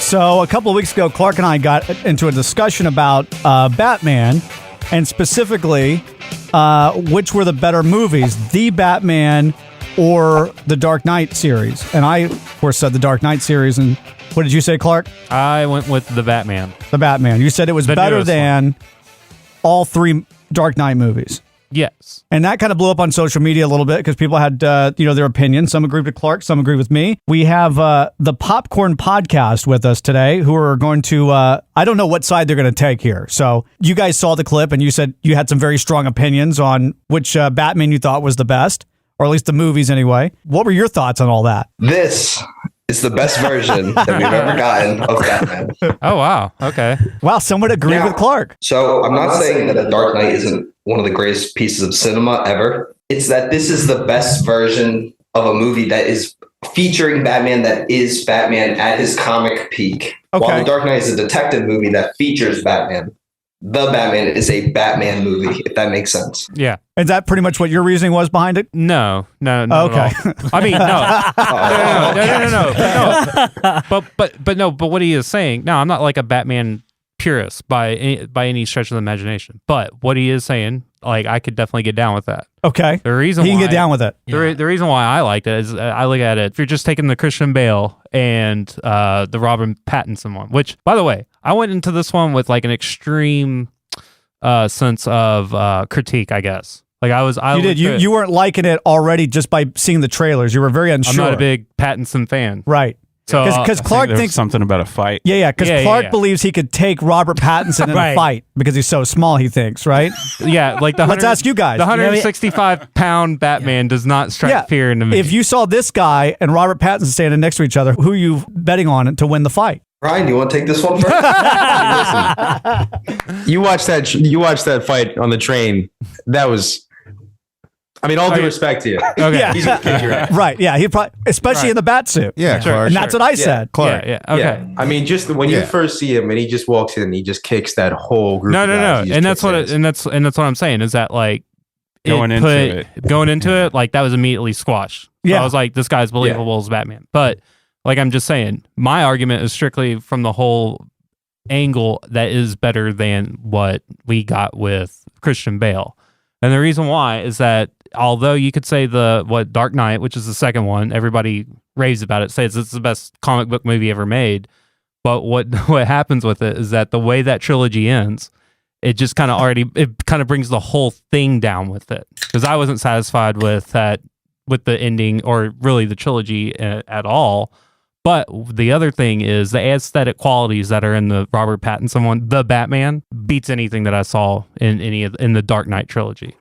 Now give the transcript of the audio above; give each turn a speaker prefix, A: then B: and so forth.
A: So a couple of weeks ago, Clark and I got into a discussion about Batman, and specifically which were the better movies, the Batman or the Dark Knight series. And I, of course, said the Dark Knight series. And what did you say, Clark?
B: I went with the Batman.
A: The Batman. You said it was better than all three Dark Knight movies.
B: Yes.
A: And that kind of blew up on social media a little bit because people had, their opinions. Some agreed with Clark, some agreed with me. We have the Popcorn Podcast with us today who are going to, I don't know what side they're going to take here. So you guys saw the clip and you said you had some very strong opinions on which Batman you thought was the best, or at least the movies anyway. What were your thoughts on all that?
C: This is the best version that we've ever gotten of Batman.
B: Oh, wow. Okay.
A: Wow, someone agreed with Clark.
C: So I'm not saying that The Dark Knight isn't one of the greatest pieces of cinema ever. It's that this is the best version of a movie that is featuring Batman, that is Batman at his comic peak.
A: Okay.
C: While The Dark Knight is a detective movie that features Batman, the Batman is a Batman movie, if that makes sense.
B: Yeah.
A: Is that pretty much what your reasoning was behind it?
B: No.
A: Okay.
B: I mean, no. But what he is saying, no, I'm not like a Batman purist by any stretch of the imagination. But what he is saying, like, I could definitely get down with that.
A: Okay.
B: The reason
A: he can get down with it.
B: The reason why I liked it is I look at it, if you're just taking the Christian Bale and the Robert Pattinson one, which, by the way, I went into this one with like an extreme sense of critique, I guess. Like you weren't liking it already just by seeing the trailers. You were very unsure. I'm not a big Pattinson fan.
A: Right. So because Clark thinks
D: something about a fight.
A: Yeah. Because Clark believes he could take Robert Pattinson in a fight because he's so small. He thinks, right?
B: Yeah. Like
A: let's ask you guys.
B: The 165-pound Batman does not strike fear into me.
A: If you saw this guy and Robert Pattinson standing next to each other, who are you betting on to win the fight?
C: Ryan, you want to take this one first?
E: You watched that fight on the train. That was. I mean, all due respect to you.
B: Okay.
E: Yeah. He's gonna kick your ass.
A: Right. Yeah. He probably, especially in the bat suit.
D: Yeah.
B: Sure.
D: Clark.
A: And that's what I said.
D: Clark.
B: Yeah. Okay.
E: Yeah. I mean, just when you first see him and he just walks in and he just kicks that whole group.
B: No.
E: Of guys.
B: And that's what I'm saying is that like
D: going into
B: it, like that was immediately squashed. So I was like, this guy's believable as Batman. But like I'm just saying, my argument is strictly from the whole angle that is better than what we got with Christian Bale. And the reason why is that although you could say Dark Knight, which is the second one, everybody raves about it, says it's the best comic book movie ever made. But what happens with it is that the way that trilogy ends, it just kind of brings the whole thing down with it. Because I wasn't satisfied with the ending or really the trilogy at all. But the other thing is the aesthetic qualities that are in the Robert Pattinson one, the Batman, beats anything that I saw in the Dark Knight trilogy.